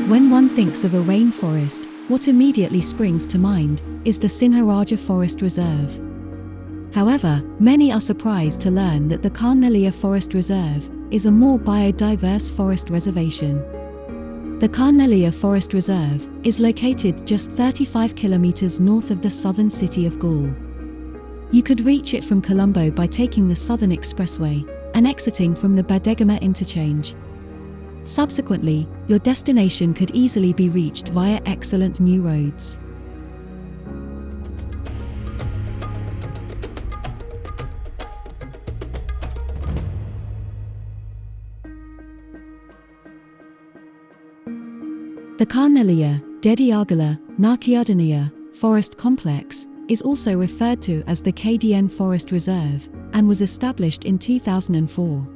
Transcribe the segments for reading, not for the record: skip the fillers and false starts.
When one thinks of a rainforest, what immediately springs to mind is the Sinharaja Forest Reserve. However, many are surprised to learn that the Kanneliya Forest Reserve is a more biodiverse forest reservation. The Kanneliya Forest Reserve is located just 35 kilometers north of the southern city of Galle. You could reach it from Colombo by taking the Southern Expressway and exiting from the Dediyagala interchange. Subsequently, your destination could easily be reached via excellent new roads. The Kanneliya, Dediyagala, Nakiyadeniya forest complex is also referred to as the KDN Forest Reserve and was established in 2004.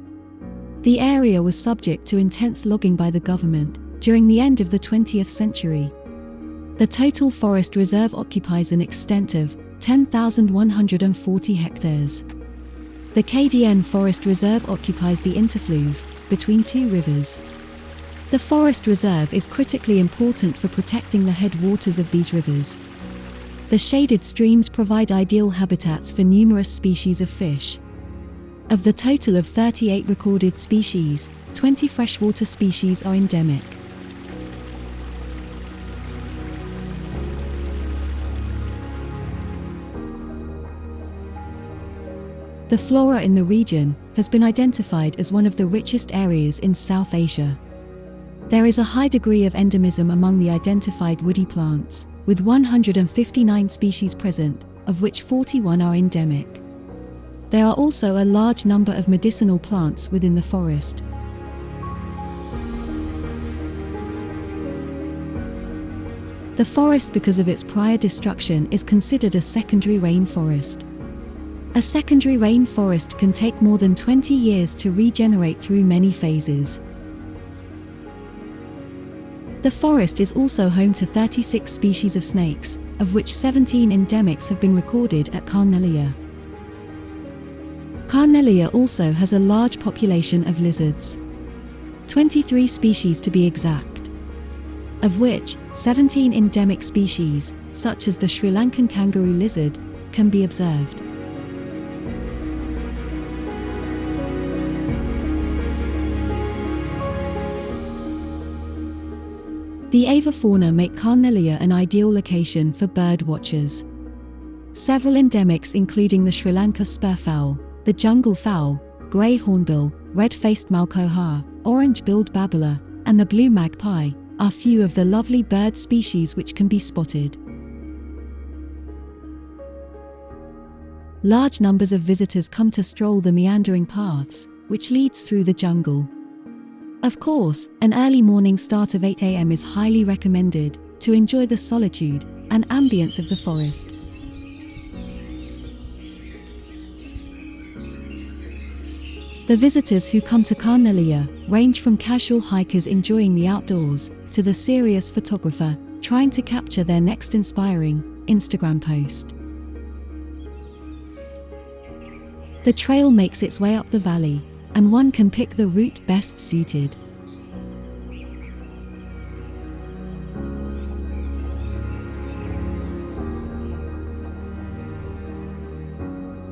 The area was subject to intense logging by the government during the end of the 20th century. The total forest reserve occupies an extent of 10,140 hectares. The KDN Forest Reserve occupies the interfluve between two rivers. The forest reserve is critically important for protecting the headwaters of these rivers. The shaded streams provide ideal habitats for numerous species of fish. Of the total of 38 recorded species, 20 freshwater species are endemic. The flora in the region has been identified as one of the richest areas in South Asia. There is a high degree of endemism among the identified woody plants, with 159 species present, of which 41 are endemic. There are also a large number of medicinal plants within the forest. The forest, because of its prior destruction, is considered a secondary rainforest. A secondary rainforest can take more than 20 years to regenerate through many phases. The forest is also home to 36 species of snakes, of which 17 endemics have been recorded at Kanneliya. Kanneliya also has a large population of lizards. 23 species to be exact, of which 17 endemic species, such as the Sri Lankan kangaroo lizard, can be observed. The avifauna make Kanneliya an ideal location for bird watchers. Several endemics, including the Sri Lanka spurfowl, the jungle fowl, grey hornbill, red-faced malkoha, orange-billed babbler, and the blue magpie, are few of the lovely bird species which can be spotted. Large numbers of visitors come to stroll the meandering paths, which leads through the jungle. Of course, an early morning start of 8 a.m. is highly recommended to enjoy the solitude and ambience of the forest. The visitors who come to Kanneliya range from casual hikers enjoying the outdoors to the serious photographer trying to capture their next inspiring Instagram post. The trail makes its way up the valley, and one can pick the route best suited.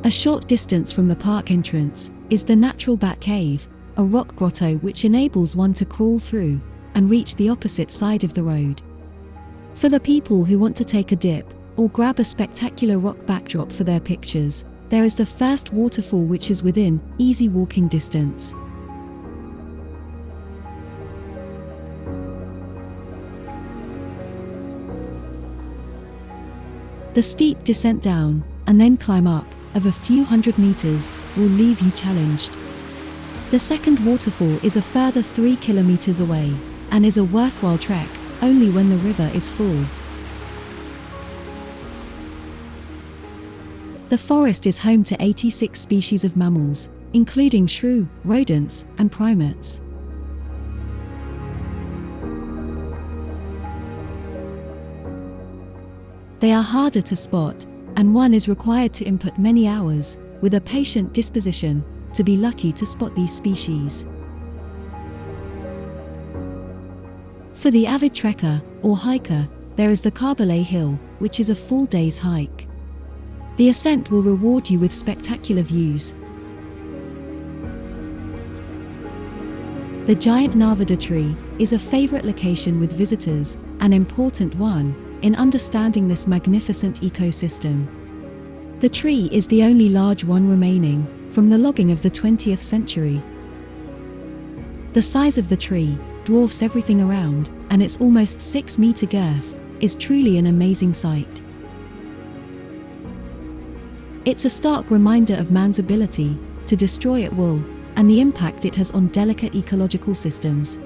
A short distance from the park entrance is the natural bat cave, a rock grotto which enables one to crawl through and reach the opposite side of the road. For the people who want to take a dip or grab a spectacular rock backdrop for their pictures, there is the first waterfall which is within easy walking distance. The steep descent down and then climb up of a few hundred meters will leave you challenged. The second waterfall is a further 3 kilometers away and is a worthwhile trek only when the river is full. The forest is home to 86 species of mammals, including shrew, rodents, and primates. They are harder to spot, and one is required to input many hours, with a patient disposition, to be lucky to spot these species. For the avid trekker, or hiker, there is the Kanneliya Hill, which is a full day's hike. The ascent will reward you with spectacular views. The giant Narvada tree is a favorite location with visitors, an important one in understanding this magnificent ecosystem. The tree is the only large one remaining from the logging of the 20th century. The size of the tree dwarfs everything around, and its almost 6-meter girth is truly an amazing sight. It's a stark reminder of man's ability to destroy at will and the impact it has on delicate ecological systems.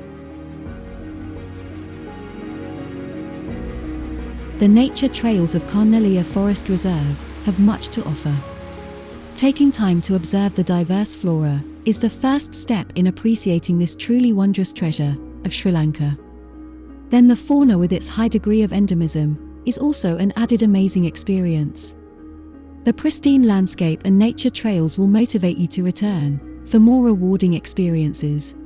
The nature trails of Kanneliya Forest Reserve have much to offer. Taking time to observe the diverse flora is the first step in appreciating this truly wondrous treasure of Sri Lanka. Then the fauna with its high degree of endemism is also an added amazing experience. The pristine landscape and nature trails will motivate you to return for more rewarding experiences.